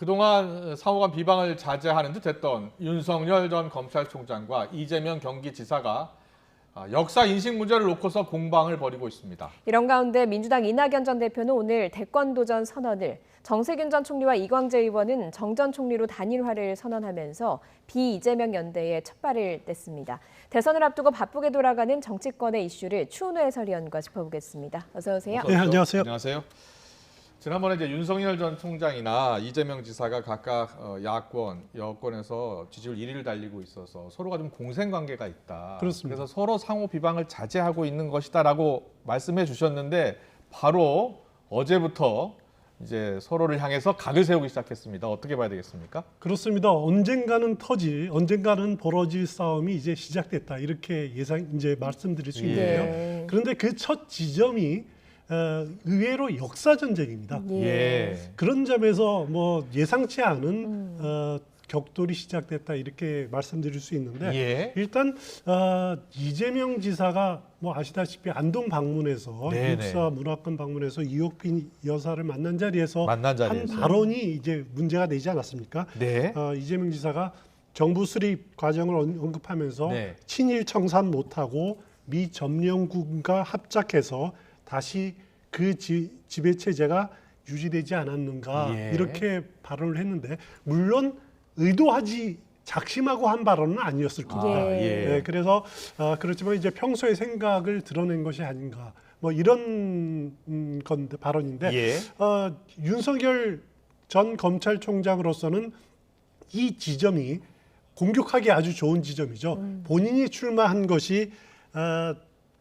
그동안 상호간 비방을 자제하는 듯 했던 윤석열 전 검찰총장과 이재명 경기지사가 역사 인식 문제를 놓고서 공방을 벌이고 있습니다. 이런 가운데 민주당 이낙연 전 대표는 오늘 대권 도전 선언을, 정세균 전 총리와 이광재 의원은 정 전 총리로 단일화를 선언하면서 비이재명 연대에 첫발을 뗐습니다. 대선을 앞두고 바쁘게 돌아가는 정치권의 이슈를 추은호 해설위원과 짚어보겠습니다. 어서 오세요. 어서 오십시오. 네, 안녕하세요. 안녕하세요. 지난번에 이제 윤석열 전 총장이나 이재명 지사가 각각 야권, 여권에서 지지율 1위를 달리고 있어서 서로가 좀 공생 관계가 있다. 그렇습니다. 그래서 서로 상호 비방을 자제하고 있는 것이다라고 말씀해 주셨는데 바로 어제부터 이제 서로를 향해서 각을 세우기 시작했습니다. 어떻게 봐야 되겠습니까? 그렇습니다. 언젠가는 벌어질 싸움이 이제 시작됐다. 이렇게 이제 말씀드릴 수 있는데요. 네. 그런데 그 첫 지점이 의외로 역사 전쟁입니다. 예. 그런 점에서 뭐 예상치 않은 격돌이 시작됐다 이렇게 말씀드릴 수 있는데 예. 일단 이재명 지사가 뭐 아시다시피 안동 방문해서 네네. 육사 문화관 방문해서 이옥빈 여사를 만난 자리에서 한 자리에서. 발언이 이제 문제가 되지 않았습니까? 네. 이재명 지사가 정부 수립 과정을 언급하면서 네. 친일 청산 못하고 미 점령군과 합작해서 다시 그 지배 체제가 유지되지 않았는가 예. 이렇게 발언을 했는데 물론 의도하지 작심하고 한 발언은 아니었을 겁니다. 예. 네, 그래서 그렇지만 이제 평소의 생각을 드러낸 것이 아닌가 뭐 이런 건데 발언인데 예. 윤석열 전 검찰총장으로서는 이 지점이 공격하기 아주 좋은 지점이죠. 본인이 출마한 것이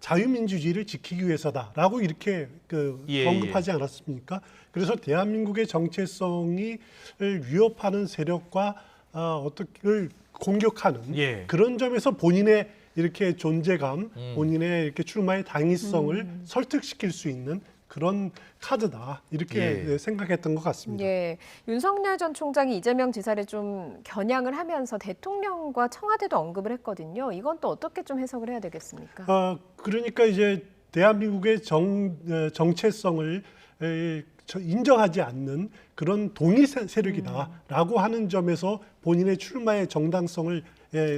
자유민주주의를 지키기 위해서다라고 이렇게 예, 언급하지 않았습니까? 그래서 대한민국의 정체성이 위협하는 세력과 어떻게 공격하는 예. 그런 점에서 본인의 이렇게 존재감, 본인의 이렇게 출마의 당위성을 설득시킬 수 있는 그런 카드다 이렇게 예. 생각했던 것 같습니다. 예, 윤석열 전 총장이 이재명 지사를 좀 겨냥을 하면서 대통령과 청와대도 언급을 했거든요. 이건 또 어떻게 좀 해석을 해야 되겠습니까? 그러니까 이제 대한민국의 정체성을 인정하지 않는 그런 동의 세력이다라고 하는 점에서 본인의 출마의 정당성을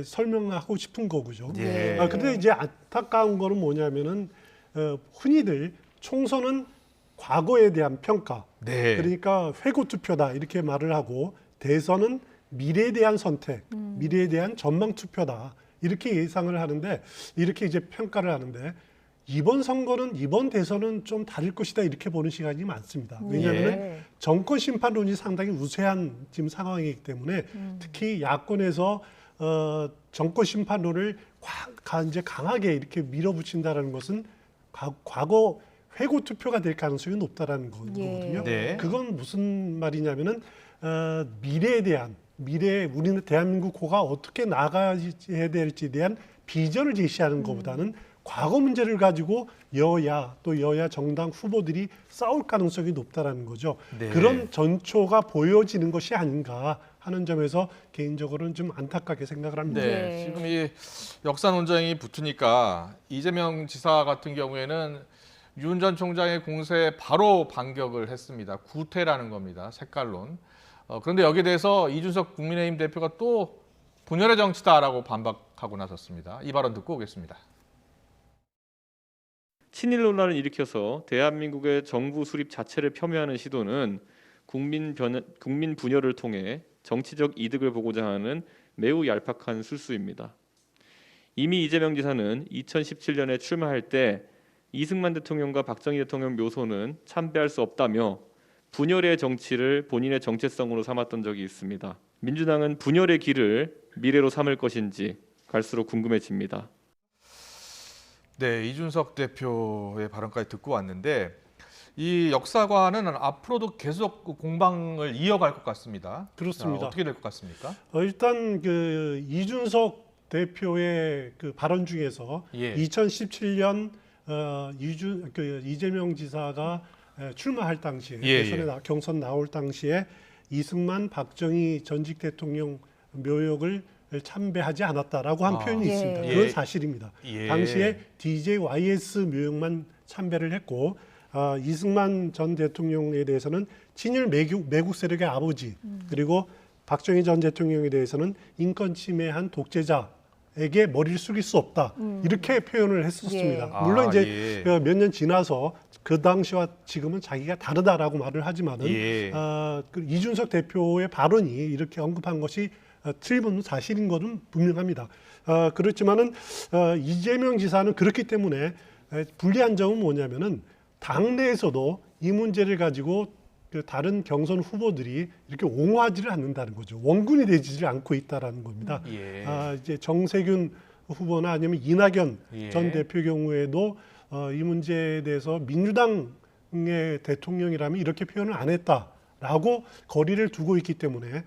설명하고 싶은 거고요. 예. 그런데 이제 안타까운 거는 뭐냐면은 흔히들 총선은 과거에 대한 평가, 네. 그러니까 회고 투표다 이렇게 말을 하고 대선은 미래에 대한 선택, 미래에 대한 전망 투표다 이렇게 예상을 하는데 이렇게 이제 평가를 하는데 이번 선거는 이번 대선은 좀 다를 것이다 이렇게 보는 시각이 많습니다. 왜냐하면 예. 정권 심판론이 상당히 우세한 지금 상황이기 때문에 특히 야권에서 정권 심판론을 이제 강하게 이렇게 밀어붙인다라는 것은 과거 회고 투표가 될 가능성이 높다라는 거거든요. 네. 그건 무슨 말이냐면은 미래에 우리는 대한민국호가 어떻게 나가야 될지에 대한 비전을 제시하는 것보다는 과거 문제를 가지고 여야 정당 후보들이 싸울 가능성이 높다라는 거죠. 네. 그런 전초가 보여지는 것이 아닌가 하는 점에서 개인적으로는 좀 안타깝게 생각을 합니다. 네. 네. 지금 이 역사 논쟁이 붙으니까 이재명 지사 같은 경우에는 윤 전 총장의 공세에 바로 반격을 했습니다. 구태라는 겁니다. 색깔론. 그런데 여기에 대해서 이준석 국민의힘 대표가 또 분열의 정치다라고 반박하고 나섰습니다. 이 발언 듣고 오겠습니다. 친일 논란을 일으켜서 대한민국의 정부 수립 자체를 폄훼하는 시도는 국민 분열을 통해 정치적 이득을 보고자 하는 매우 얄팍한 술수입니다. 이미 이재명 지사는 2017년에 출마할 때 이승만 대통령과 박정희 대통령 묘소는 참배할 수 없다며 분열의 정치를 본인의 정체성으로 삼았던 적이 있습니다. 민주당은 분열의 길을 미래로 삼을 것인지 갈수록 궁금해집니다. 네, 이준석 대표의 발언까지 듣고 왔는데 이 역사관은 앞으로도 계속 공방을 이어갈 것 같습니다. 그렇습니다. 어떻게 될 것 같습니까? 일단 그 이준석 대표의 그 발언 중에서 예. 2017년 이재명 지사가 출마할 당시에 대선에 경선 나올 당시에 이승만, 박정희 전직 대통령 묘역을 참배하지 않았다라고 한 표현이 예. 있습니다. 예. 그건 사실입니다. 예. 당시에 DJYS 묘역만 참배를 했고 이승만 전 대통령에 대해서는 친일 매국 세력의 아버지, 그리고 박정희 전 대통령에 대해서는 인권 침해한 독재자에게 머리를 숙일 수 없다. 이렇게 표현을 했었습니다. 예. 물론 아, 이제 예. 몇 년 지나서 그 당시와 지금은 자기가 다르다라고 말을 하지만은 예. 그 이준석 대표의 발언이 이렇게 언급한 것이 틀림없는 사실인 것은 분명합니다. 그렇지만은 이재명 지사는 그렇기 때문에 불리한 점은 뭐냐면은 당내에서도 이 문제를 가지고 그 다른 경선 후보들이 이렇게 옹호하지를 않는다는 거죠. 원군이 되지를 않고 있다라는 겁니다. 예. 이제 정세균 후보나 아니면 이낙연 예. 전 대표 경우에도 이 문제에 대해서 민주당의 대통령이라면 이렇게 표현을 안 했다라고 거리를 두고 있기 때문에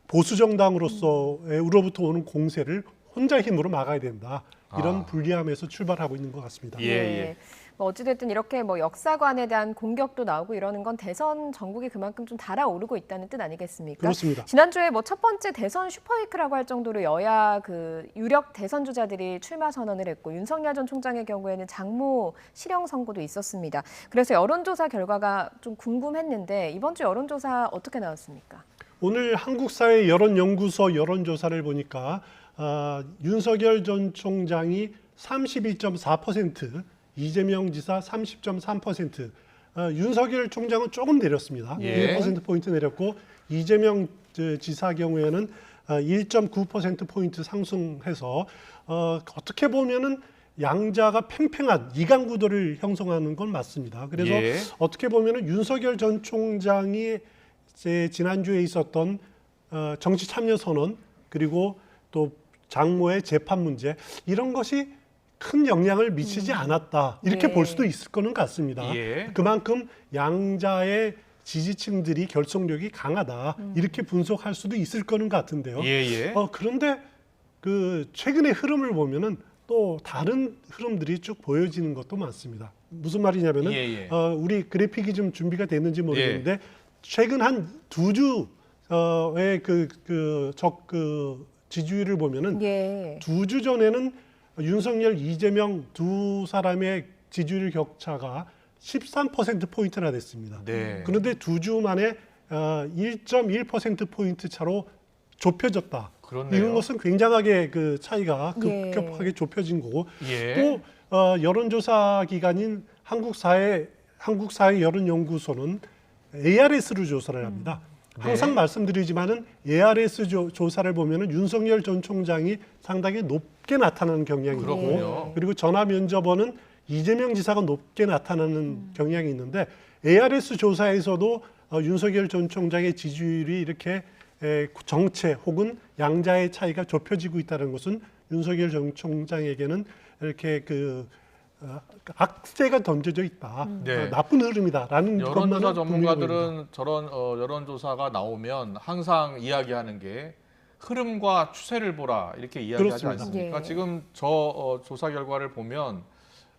보수 정당으로서로부터 오는 공세를 혼자 힘으로 막아야 된다. 이런 불리함에서 출발하고 있는 것 같습니다. 예, 예. 뭐 어찌됐든 이렇게 뭐 역사관에 대한 공격도 나오고 이러는 건 대선 전국이 그만큼 좀 달아오르고 있다는 뜻 아니겠습니까? 그렇습니다. 지난주에 뭐 첫 번째 대선 슈퍼위크라고 할 정도로 여야 그 유력 대선 주자들이 출마 선언을 했고 윤석열 전 총장의 경우에는 장모 실형 선고도 있었습니다. 그래서 여론조사 결과가 좀 궁금했는데 이번 주 여론조사 어떻게 나왔습니까? 오늘 한국사회 여론연구소 여론조사를 보니까 윤석열 전 총장이 32.4%, 이재명 지사 30.3%, 윤석열 총장은 조금 내렸습니다. 예. 1%포인트 내렸고 이재명 지사 경우에는 1.9%포인트 상승해서 어떻게 보면은 양자가 팽팽한 이강 구도를 형성하는 건 맞습니다. 그래서 예. 어떻게 보면은 윤석열 전 총장이 지난주에 있었던 정치 참여 선언 그리고 또 장모의 재판 문제 이런 것이 큰 영향을 미치지 않았다 이렇게 예. 볼 수도 있을 거는 같습니다. 예. 그만큼 양자의 지지층들이 결속력이 강하다 이렇게 분석할 수도 있을 거는 같은데요. 예, 예. 그런데 그 최근의 흐름을 보면은 또 다른 흐름들이 쭉 보여지는 것도 많습니다. 무슨 말이냐면은 예, 예. 우리 그래픽이 좀 준비가 됐는지 모르겠는데 최근 한 두 주의 그 지지율을 보면은 예. 두 주 전에는 윤석열, 이재명 두 사람의 지지율 격차가 13%포인트나 됐습니다. 네. 그런데 두 주 만에 1.1%포인트 차로 좁혀졌다. 그렇네요. 이런 것은 굉장하게 그 차이가 예. 급격하게 좁혀진 거고 예. 또 여론조사 기관인 한국사회 여론연구소는 ARS로 조사를 합니다. 항상 네. 말씀드리지만은 ARS 조사를 보면은 윤석열 전 총장이 상당히 높게 나타나는 경향이 있고 그렇군요. 그리고 전화 면접원은 이재명 지사가 높게 나타나는 경향이 있는데 ARS 조사에서도 윤석열 전 총장의 지지율이 이렇게 정체 혹은 양자의 차이가 좁혀지고 있다는 것은 윤석열 전 총장에게는 이렇게 악재가 던져져 있다. 네. 나쁜 흐름이다라는 여론조사 것만은 분명히 보입니다. 전문가들은 저런 여론조사가 나오면 항상 이야기하는 게 흐름과 추세를 보라 이렇게 이야기하지 그렇습니다. 않습니까? 예. 지금 저 조사 결과를 보면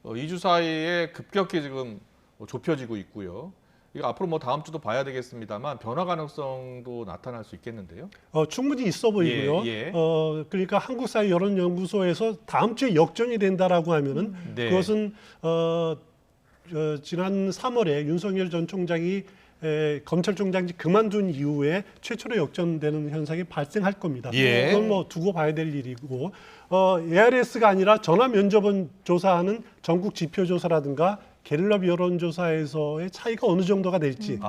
2주 사이에 급격히 지금 좁혀지고 있고요. 이거 앞으로 뭐 다음 주도 봐야 되겠습니다만 변화 가능성도 나타날 수 있겠는데요. 충분히 있어 보이고요. 예, 예. 그러니까 한국사회 여론연구소에서 다음 주에 역전이 된다라고 하면은 네. 그것은 지난 3월에 윤석열 전 총장이 검찰총장직 그만둔 이후에 최초로 역전되는 현상이 발생할 겁니다. 예. 그건 뭐 두고 봐야 될 일이고 ARS가 아니라 전화 면접원 조사하는 전국 지표조사라든가 갤럽 여론조사에서의 차이가 어느 정도가 될지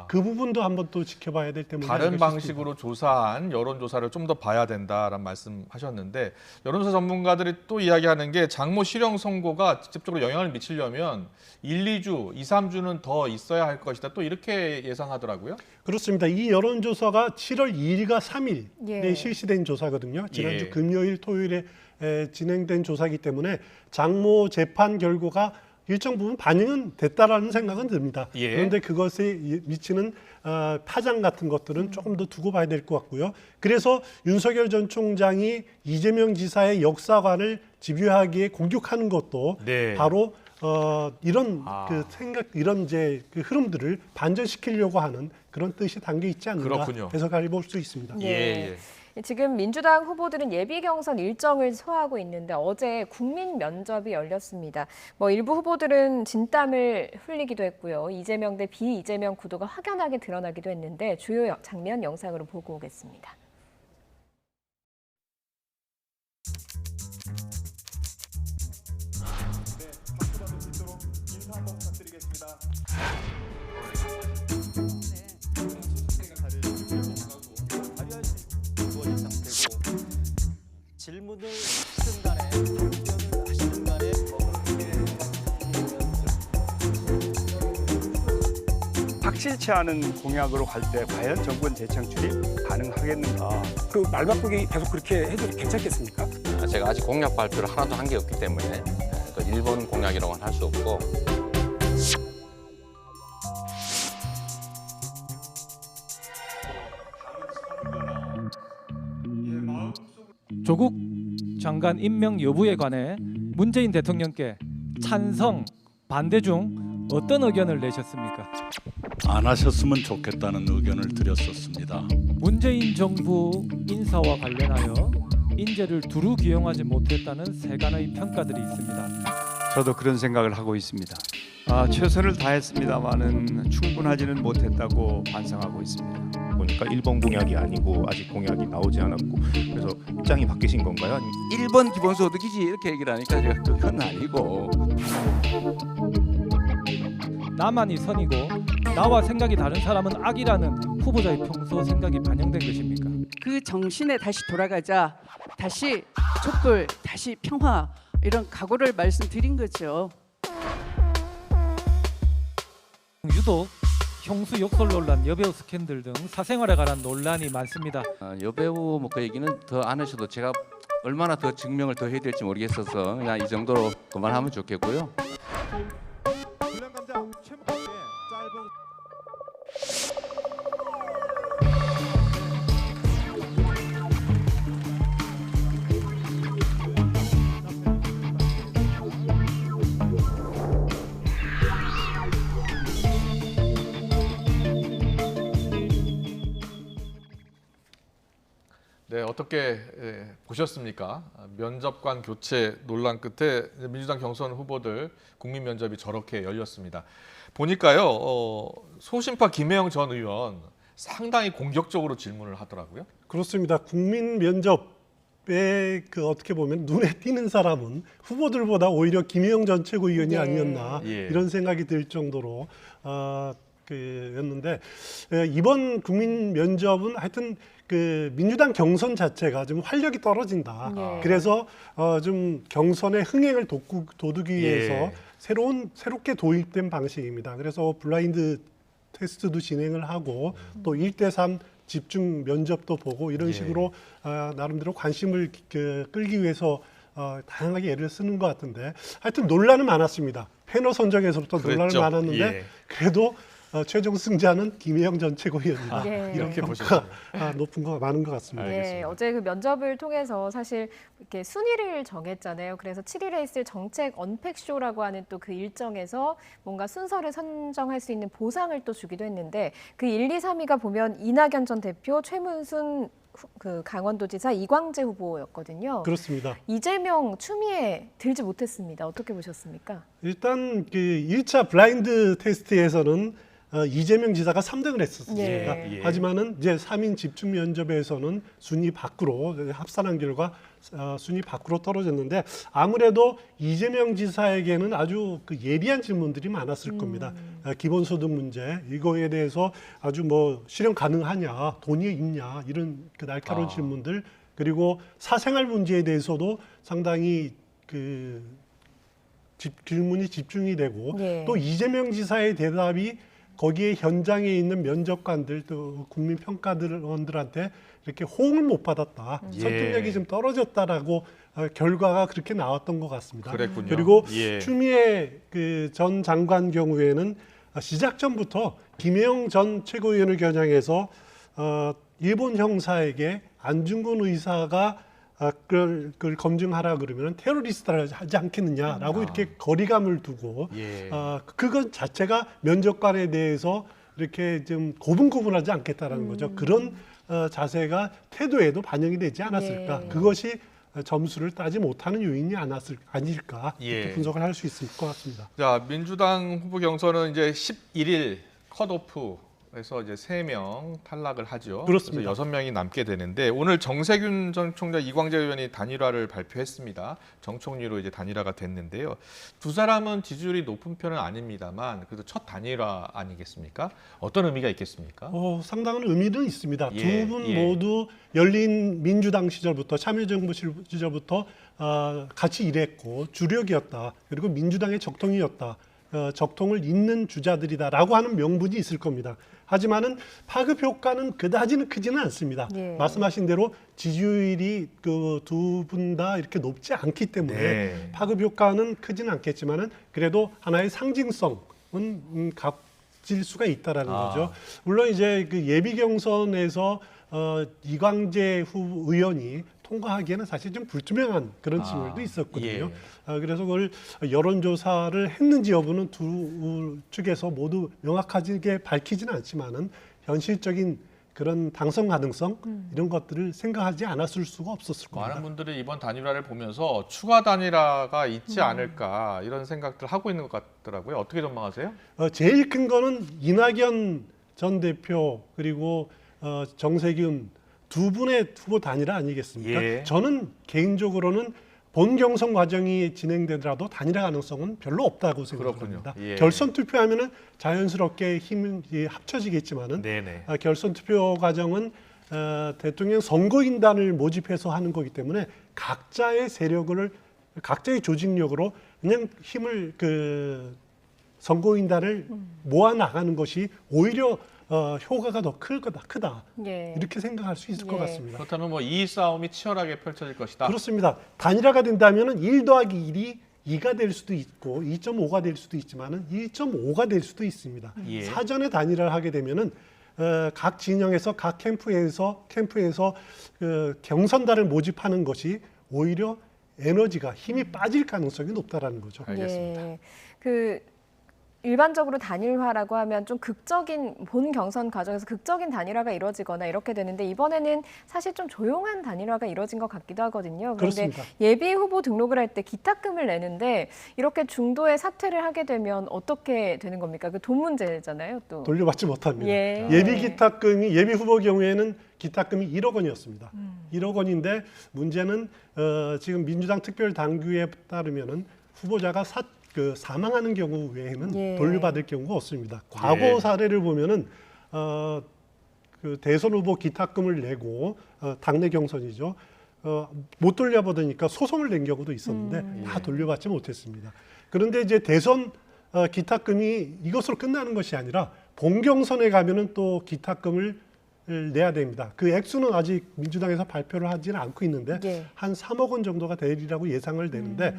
그 부분도 한번 또 지켜봐야 될 때문에 다른 방식으로 조사한 여론조사를 좀 더 봐야 된다라는 말씀하셨는데 여론조사 전문가들이 또 이야기하는 게 장모 실형 선고가 직접적으로 영향을 미치려면 1, 2주, 2, 3주는 더 있어야 할 것이다. 또 이렇게 예상하더라고요. 그렇습니다. 이 여론조사가 7월 2일과 3일에 예. 실시된 조사거든요. 지난주 예. 금요일, 토요일에 진행된 조사이기 때문에 장모 재판 결과가 일정 부분 반영은 됐다라는 생각은 듭니다. 예. 그런데 그것에 미치는 파장 같은 것들은 조금 더 두고 봐야 될 것 같고요. 그래서 윤석열 전 총장이 이재명 지사의 역사관을 집요하게 공격하는 것도 네. 바로 이런 아. 이런 이제 그 흐름들을 반전시키려고 하는 그런 뜻이 담겨 있지 않는가 그렇군요. 해석해 볼 수 있습니다. 네. 예, 예. 지금 민주당 후보들은 예비 경선 일정을 소화하고 있는데 어제 국민 면접이 열렸습니다. 일부 후보들은 진땀을 흘리기도 했고요. 이재명 대 비이재명 구도가 확연하게 드러나기도 했는데 주요 장면 영상으로 보고 오겠습니다. 질문을 하시든 간에 답변을 하시든 간에 확실치 않은 공약으로 갈 때 과연 정권 재창출이 가능하겠는가? 그 말 바꾸기 계속 그렇게 해도 괜찮겠습니까? 제가 아직 공약 발표를 하나도 한 게 없기 때문에 그 일본 공약이라고는 할 수 없고. 조국 장관 임명 여부에 관해 문재인 대통령께 찬성, 반대 중 어떤 의견을 내셨습니까? 안 하셨으면 좋겠다는 의견을 드렸었습니다. 문재인 정부 인사와 관련하여 인재를 두루 기용하지 못했다는 세간의 평가들이 있습니다. 저도 그런 생각을 하고 있습니다. 최선을 다했습니다만은 충분하지는 못했다고 반성하고 있습니다. 보니까 1번 공약이 아니고 아직 공약이 나오지 않았고 그래서 입장이 바뀌신 건가요? 아니면 1번 기본소득이지 이렇게 얘기를 하니까 제가 그건 아니고. 나만이 선이고 나와 생각이 다른 사람은 악이라는 후보자의 평소 생각이 반영된 것입니까? 그 정신에 다시 돌아가자, 다시 촛불, 다시 평화 이런 각오를 말씀드린 거죠. 유독 형수 욕설 논란, 여배우 스캔들 등 사생활에 관한 논란이 많습니다. 여배우 그 얘기는 더 안 하셔도 제가 얼마나 더 증명을 더 해야 될지 모르겠어서 그냥 이 정도로 그만하면 좋겠고요. 네, 어떻게 보셨습니까? 면접관 교체 논란 끝에 민주당 경선 후보들 국민 면접이 저렇게 열렸습니다. 보니까요, 소신파 김혜영 전 의원 상당히 공격적으로 질문을 하더라고요. 그렇습니다. 국민 면접에 어떻게 보면 눈에 띄는 사람은 후보들보다 오히려 김혜영 전 최고위원이 아니었나 이런 생각이 들 정도로 였는데 이번 국민 면접은 하여튼 민주당 경선 자체가 좀 활력이 떨어진다. 그래서 좀 경선의 흥행을 돋우기 위해서 새롭게 도입된 방식입니다. 그래서 블라인드 테스트도 진행을 하고 또 1대3 집중 면접도 보고 이런 식으로 나름대로 관심을 끌기 위해서 다양하게 애를 쓰는 것 같은데 하여튼 논란은 많았습니다. 패널 선정에서부터 논란은 많았는데 그래도 최종 승자는 김혜영 전 최고위원이다. 이렇게 평가 높은 거 많은 것 같습니다. 네, 어제 그 면접을 통해서 사실 이렇게 순위를 정했잖아요. 그래서 7일에 있을 정책 언팩쇼라고 하는 또 그 일정에서 뭔가 순서를 선정할 수 있는 보상을 또 주기도 했는데 그 1, 2, 3위가 보면 이낙연 전 대표, 최문순 강원도지사, 이광재 후보였거든요. 그렇습니다. 이재명 추미애 들지 못했습니다. 어떻게 보셨습니까? 일단 1차 블라인드 테스트에서는 이재명 지사가 3등을 했었습니다. 하지만은 이제 3인 집중 면접에서는 순위 밖으로 합산한 결과 순위 밖으로 떨어졌는데 아무래도 이재명 지사에게는 아주 예리한 질문들이 많았을 겁니다. 기본소득 문제 이거에 대해서 아주 실현 가능하냐, 돈이 있냐 이런 날카로운 질문들 그리고 사생활 문제에 대해서도 상당히 질문이 집중이 되고 또 이재명 지사의 대답이 거기에 현장에 있는 면접관들 또 국민 평가원들한테 이렇게 호응을 못 받았다. 설득력이 좀 떨어졌다라고 결과가 그렇게 나왔던 것 같습니다. 그랬군요. 그리고 추미애 전 장관 경우에는 시작 전부터 김혜영 전 최고위원을 겨냥해서 일본 형사에게 안중근 의사가 그걸 검증하라 그러면 테러리스트를 하지 않겠느냐라고 이렇게 거리감을 두고 그것 자체가 면접관에 대해서 이렇게 좀 고분고분하지 않겠다라는 거죠. 그런 자세가 태도에도 반영이 되지 않았을까. 예. 그것이 점수를 따지 못하는 요인이 아닐까 예. 이렇게 분석을 할 수 있을 것 같습니다. 자, 민주당 후보 경선은 이제 11일 컷오프에서 이제 3명 탈락을 하죠. 그렇습니다. 그래서 6명이 남게 되는데 오늘 정세균 전 총장, 이광재 의원이 단일화를 발표했습니다. 정총리로 이제 단일화가 됐는데요. 두 사람은 지지율이 높은 편은 아닙니다만 그래도 첫 단일화 아니겠습니까? 어떤 의미가 있겠습니까? 상당한 의미는 있습니다. 예, 두 분 예. 모두 열린 민주당 시절부터 참여정부 시절부터 같이 일했고 주력이었다. 그리고 민주당의 적통이었다. 적통을 잇는 주자들이다라고 하는 명분이 있을 겁니다. 하지만은 파급 효과는 그다지는 크지는 않습니다. 예. 말씀하신 대로 지지율이 그 두 분 다 이렇게 높지 않기 때문에 네. 파급 효과는 크지는 않겠지만은 그래도 하나의 상징성은 가질 수가 있다라는 거죠. 물론 이제 그 예비 경선에서 이광재 의원이 통과하기에는 사실 좀 불투명한 그런 징후도 있었거든요. 그래서 그걸 여론조사를 했는지 여부는 두 측에서 모두 명확하게 밝히지는 않지만은 현실적인 그런 당선 가능성 이런 것들을 생각하지 않았을 수가 없었을 겁니다. 많은 분들이 이번 단일화를 보면서 추가 단일화가 있지 않을까 이런 생각들 하고 있는 것 같더라고요. 어떻게 전망하세요? 제일 큰 거는 이낙연 전 대표 그리고 정세균 두 분의 후보 단일화 아니겠습니까? 예. 저는 개인적으로는 본 경선 과정이 진행되더라도 단일화 가능성은 별로 없다고 생각합니다. 예. 결선 투표하면은 자연스럽게 힘이 합쳐지겠지만은 네네. 결선 투표 과정은 대통령 선거인단을 모집해서 하는 거기 때문에 각자의 세력을 각자의 조직력으로 그냥 힘을 선거인단을 모아 나가는 것이 오히려 효과가 더 크다. 예. 이렇게 생각할 수 있을 것 같습니다. 그렇다면 뭐 이 싸움이 치열하게 펼쳐질 것이다. 그렇습니다. 단일화가 된다면 1 더하기 1이 2가 될 수도 있고 2.5가 될 수도 있지만 1.5가 될 수도 있습니다. 예. 사전에 단일화를 하게 되면은 각 진영에서 각 캠프에서 경선단을 모집하는 것이 오히려 에너지가 힘이 빠질 가능성이 높다라는 거죠. 알겠습니다. 예. 일반적으로 단일화라고 하면 좀 본 경선 과정에서 극적인 단일화가 이루어지거나 이렇게 되는데 이번에는 사실 좀 조용한 단일화가 이루어진 것 같기도 하거든요. 그런데 그렇습니다. 예비 후보 등록을 할 때 기탁금을 내는데 이렇게 중도에 사퇴를 하게 되면 어떻게 되는 겁니까? 그 돈 문제잖아요, 또. 돌려받지 못합니다. 예. 예비 기탁금이 예비 후보 경우에는 기탁금이 1억 원이었습니다. 1억 원인데 문제는 지금 민주당 특별 당규에 따르면은 후보자가 사망하는 경우 외에는 예. 돌려받을 경우가 없습니다. 과거 사례를 보면은 대선 후보 기탁금을 내고 당내 경선이죠. 못 돌려받으니까 소송을 낸 경우도 있었는데 다 돌려받지 못했습니다. 그런데 이제 대선 기탁금이 이것으로 끝나는 것이 아니라 본경선에 가면은 또 기탁금을 내야 됩니다. 그 액수는 아직 민주당에서 발표를 하지는 않고 있는데 예. 한 3억 원 정도가 되리라고 예상을 되는데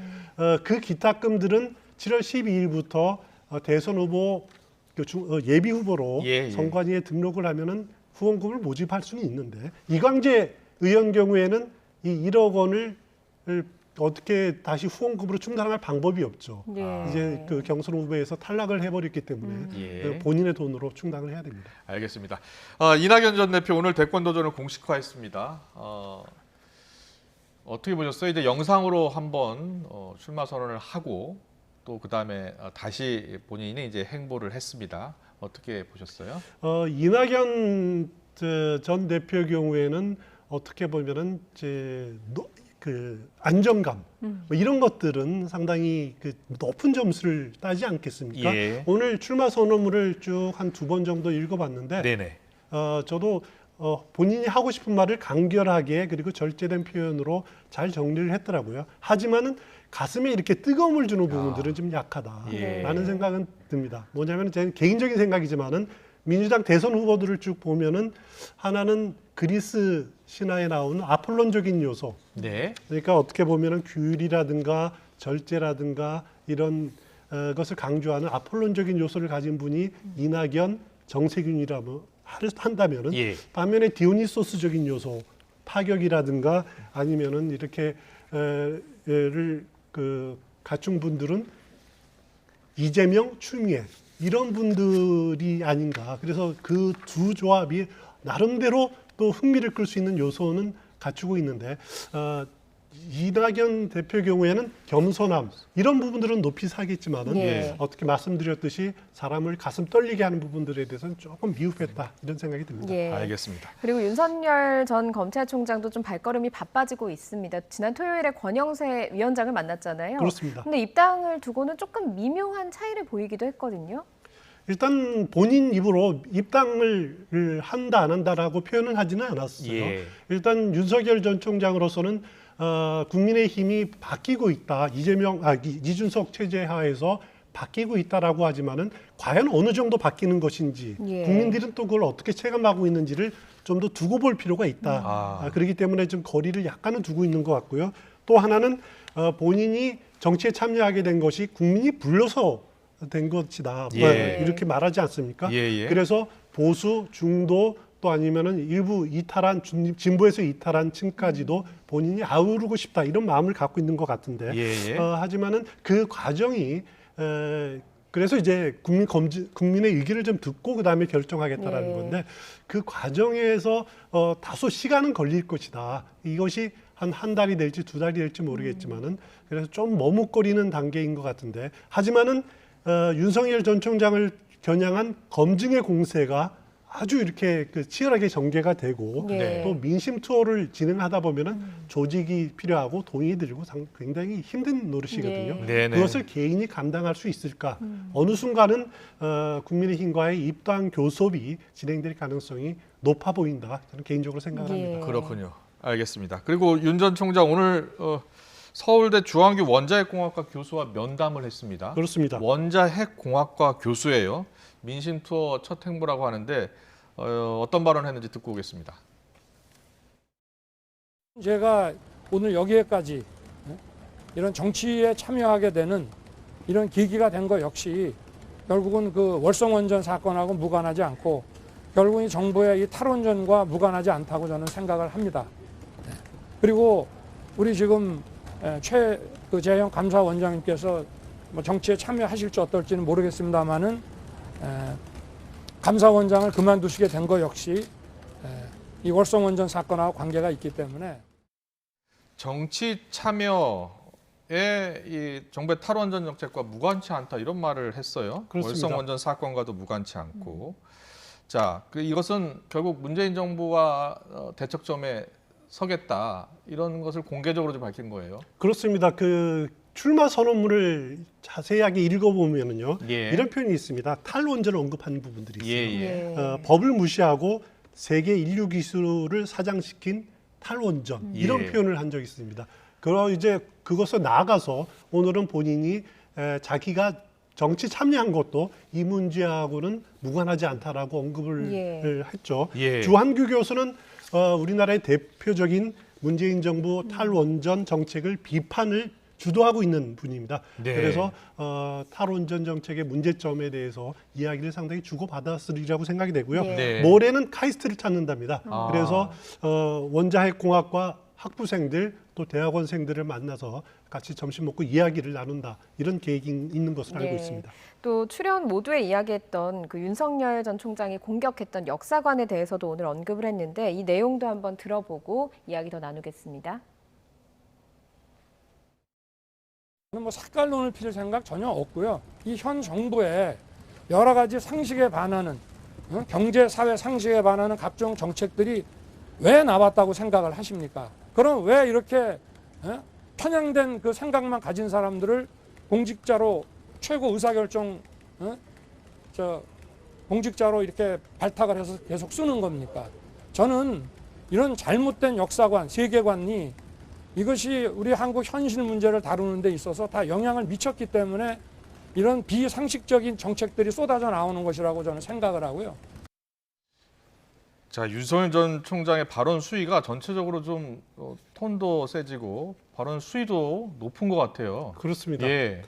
그 기탁금들은 7월 12일부터 대선 후보 예비 후보로 선관위에 등록을 하면은 후원금을 모집할 수는 있는데 이광재 의원 경우에는 이 1억 원을 어떻게 다시 후원금으로 충당할 방법이 없죠. 예. 이제 그 경선 후보에서 탈락을 해버렸기 때문에 본인의 돈으로 충당을 해야 됩니다. 알겠습니다. 이낙연 전 대표 오늘 대권 도전을 공식화했습니다. 어떻게 보셨어요? 이제 영상으로 한번 출마 선언을 하고 또 그다음에 다시 본인이 이제 행보를 했습니다. 어떻게 보셨어요? 이낙연 전 대표 경우에는 어떻게 보면은 그 안정감 뭐 이런 것들은 상당히 그 높은 점수를 따지 않겠습니까? 예. 오늘 출마 선언문을 쭉 한 2번 정도 읽어봤는데 네네. 저도 본인이 하고 싶은 말을 간결하게 그리고 절제된 표현으로 잘 정리를 했더라고요. 하지만은 가슴에 이렇게 뜨거움을 주는 부분들은 좀 약하다라는 생각은 듭니다. 뭐냐면 제 개인적인 생각이지만은 민주당 대선 후보들을 쭉 보면은 하나는 그리스 신화에 나오는 아폴론적인 요소. 네. 그러니까 어떻게 보면은 규율이라든가 절제라든가 이런 것을 강조하는 아폴론적인 요소를 가진 분이 이낙연, 정세균이라고 한다면은 반면에 디오니소스적인 요소, 파격이라든가 아니면은 이렇게 를 갖춘 분들은 이재명, 추미애 이런 분들이 아닌가. 그래서 그 두 조합이 나름대로 또 흥미를 끌 수 있는 요소는 갖추고 있는데 이낙연 대표 경우에는 겸손함 이런 부분들은 높이 사겠지만은 예. 어떻게 말씀드렸듯이 사람을 가슴 떨리게 하는 부분들에 대해서는 조금 미흡했다 이런 생각이 듭니다. 예. 알겠습니다. 그리고 윤석열 전 검찰총장도 좀 발걸음이 바빠지고 있습니다. 지난 토요일에 권영세 위원장을 만났잖아요. 그렇습니다. 근데 입당을 두고는 조금 미묘한 차이를 보이기도 했거든요. 일단 본인 입으로 입당을 한다 안 한다라고 표현은 하지는 않았어요. 예. 일단 윤석열 전 총장으로서는 국민의힘이 바뀌고 있다. 이준석 체제 하에서 바뀌고 있다라고 하지만은 과연 어느 정도 바뀌는 것인지 예. 국민들은 또 그걸 어떻게 체감하고 있는지를 좀 더 두고 볼 필요가 있다. 그렇기 때문에 좀 거리를 약간은 두고 있는 것 같고요. 또 하나는 본인이 정치에 참여하게 된 것이 국민이 불러서 된 것이다. 예. 이렇게 말하지 않습니까? 예. 그래서 보수, 중도 또 아니면은 일부 이탈한 진보에서 이탈한 층까지도 본인이 아우르고 싶다 이런 마음을 갖고 있는 것 같은데 예. 하지만은 그 과정이 그래서 이제 국민의 의견을 좀 듣고 그다음에 결정하겠다라는 예. 건데 그 과정에서 다소 시간은 걸릴 것이다. 이것이 한 달이 될지 두 달이 될지 모르겠지만은 그래서 좀 머뭇거리는 단계인 것 같은데 하지만은 윤석열 전 총장을 겨냥한 검증의 공세가 아주 이렇게 치열하게 전개가 되고 예. 또 민심 투어를 진행하다 보면은 조직이 필요하고 돈이 들고 굉장히 힘든 노릇이거든요. 예. 네네. 그것을 개인이 감당할 수 있을까? 어느 순간은 국민의힘과의 입당 교섭이 진행될 가능성이 높아 보인다. 저는 개인적으로 생각합니다. 예. 그렇군요. 알겠습니다. 그리고 윤 전 총장 오늘 서울대 주한규 원자핵공학과 교수와 면담을 했습니다. 그렇습니다. 원자핵공학과 교수예요. 민심 투어 첫 행보라고 하는데 어떤 발언을 했는지 듣고 오겠습니다. 제가 오늘 여기에까지 이런 정치에 참여하게 되는 이런 계기가 된 거 역시 결국은 그 월성원전 사건하고 무관하지 않고 결국은 이 정부의 이 탈원전과 무관하지 않다고 저는 생각을 합니다. 그리고 우리 지금 재형 감사원장님께서 뭐 정치에 참여하실지 어떨지는 모르겠습니다만은 감사원장을 그만두시게 된 거 역시 이 월성원전 사건하고 관계가 있기 때문에 정치 참여에 이 정부의 탈원전 정책과 무관치 않다 이런 말을 했어요. 그렇습니다. 월성원전 사건과도 무관치 않고. 자, 이것은 결국 문재인 정부와 대척점에 서겠다 이런 것을 공개적으로 좀 밝힌 거예요. 그렇습니다. 그 출마 선언문을 자세하게 읽어보면은요 예. 이런 표현이 있습니다. 탈원전을 언급하는 부분들이 있어요. 예. 법을 무시하고 세계 인류 기술을 사장시킨 탈원전 이런 예. 표현을 한 적이 있습니다. 그럼 이제 그것을 나아가서 오늘은 본인이 자기가 정치 참여한 것도 이 문제하고는 무관하지 않다라고 언급을 했죠. 예. 주한규 교수는 우리나라의 대표적인 문재인 정부 탈원전 정책을 비판을 주도하고 있는 분입니다. 네. 그래서 탈원전 정책의 문제점에 대해서 이야기를 상당히 주고받았으리라고 생각이 되고요. 예. 네. 모레는 카이스트를 찾는답니다. 아. 그래서 원자핵공학과 학부생들 또 대학원생들을 만나서 같이 점심 먹고 이야기를 나눈다. 이런 계획이 있는 것으로 알고 예. 있습니다. 또 출연 모두에 이야기했던 그 윤석열 전 총장이 공격했던 역사관에 대해서도 오늘 언급을 했는데 이 내용도 한번 들어보고 이야기 더 나누겠습니다. 저는 뭐 색깔론을 필 생각 전혀 없고요. 이 현 정부의 여러 가지 상식에 반하는 경제 사회 상식에 반하는 각종 정책들이 왜 나왔다고 생각을 하십니까? 그럼 왜 이렇게 편향된 그 생각만 가진 사람들을 공직자로 최고 의사결정 공직자로 이렇게 발탁을 해서 계속 쓰는 겁니까? 저는 이런 잘못된 역사관, 세계관이 이것이 우리 한국 현실 문제를 다루는 데 있어서 다 영향을 미쳤기 때문에 이런 비상식적인 정책들이 쏟아져 나오는 것이라고 저는 생각을 하고요. 자, 윤석열 전 총장의 발언 수위가 전체적으로 좀 톤도 세지고 발언 수위도 높은 것 같아요. 그렇습니다. 예.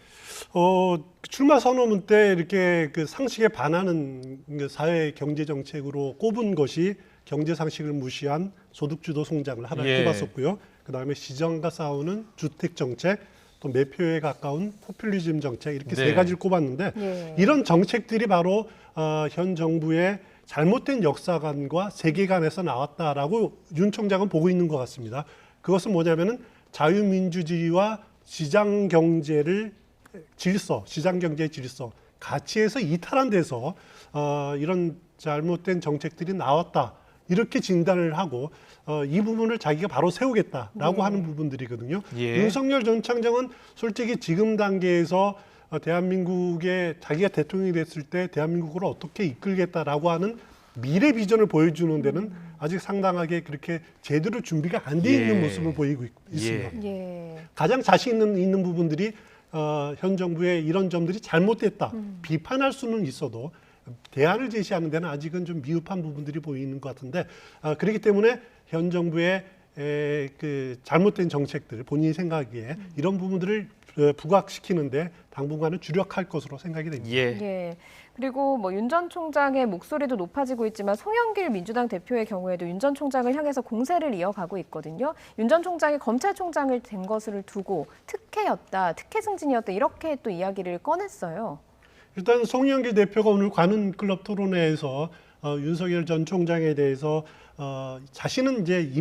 출마 선언문 때 이렇게 그 상식에 반하는 사회 경제 정책으로 꼽은 것이 경제 상식을 무시한 소득주도 성장을 하나 예. 꼽았었고요. 그다음에 시장과 싸우는 주택 정책, 또 매표에 가까운 포퓰리즘 정책 이렇게 네. 세 가지를 꼽았는데 예. 이런 정책들이 바로 현 정부의 잘못된 역사관과 세계관에서 나왔다라고 윤 총장은 보고 있는 것 같습니다. 그것은 뭐냐면은 자유민주주의와 시장경제의 질서, 가치에서 이탈한 데서 이런 잘못된 정책들이 나왔다. 이렇게 진단을 하고 이 부분을 자기가 바로 세우겠다라고 하는 부분들이거든요. 예. 윤석열 전 총장은 솔직히 지금 단계에서 대한민국에 자기가 대통령이 됐을 때 대한민국을 어떻게 이끌겠다라고 하는 미래 비전을 보여주는 데는 아직 상당하게 그렇게 제대로 준비가 안 돼 있는 예. 모습을 보이고 있습니다. 예. 가장 자신 있는 부분들이 현 정부의 이런 점들이 잘못됐다. 비판할 수는 있어도 대안을 제시하는 데는 아직은 좀 미흡한 부분들이 보이는 것 같은데 그렇기 때문에 현 정부의 그 잘못된 정책들 본인이 생각하기에 이런 부분들을 부각시키는데 당분간은 주력할 것으로 생각이 됩니다. 예. 예. 그리고 뭐 윤 전 총장의 목소리도 높아지고 있지만 송영길 민주당 대표의 경우에도 윤 전 총장을 향해서 공세를 이어가고 있거든요. 윤 전 총장이 검찰총장을 된 것을 두고 특혜였다, 특혜 승진이었다 이렇게 또 이야기를 꺼냈어요. 일단 송영길 대표가 오늘 관훈클럽 토론회에서 윤석열 전 총장에 대해서 자신은 이제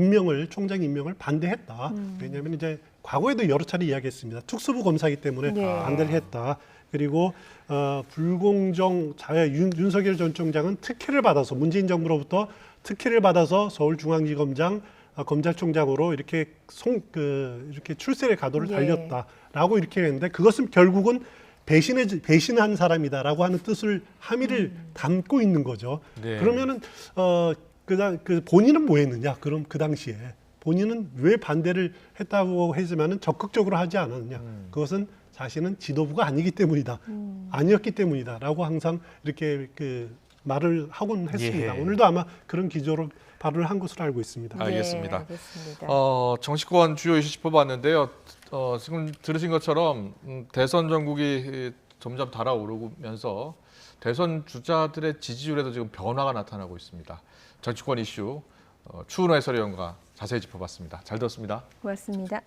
총장 임명을 반대했다. 왜냐하면 이제 과거에도 여러 차례 이야기했습니다. 특수부 검사이기 때문에 네. 반대를 했다. 그리고 윤석열 전 총장은 특혜를 받아서 문재인 정부로부터 특혜를 받아서 서울중앙지검장 검찰총장으로 이렇게 이렇게 출세의 가도를 예. 달렸다라고 이렇게 했는데 그것은 결국은 배신한 사람이다라고 하는 뜻을 함의를 담고 있는 거죠. 네. 그러면은 본인은 뭐 했느냐? 그럼 그 당시에 본인은 왜 반대를 했다고 했지만은 적극적으로 하지 않았느냐? 그것은 자신은 지도부가 아니기 때문이다. 아니었기 때문이다라고 항상 이렇게 말을 하곤 했습니다. 예. 오늘도 아마 그런 기조로 발언을 한 것으로 알고 있습니다. 알겠습니다. 네, 알겠습니다. 정치권 주요 이슈 짚어봤는데요. 지금 들으신 것처럼 대선 전국이 점점 달아오르면서 대선 주자들의 지지율에도 지금 변화가 나타나고 있습니다. 정치권 이슈 추은호 해설위원과 자세히 짚어봤습니다. 잘 들었습니다. 고맙습니다.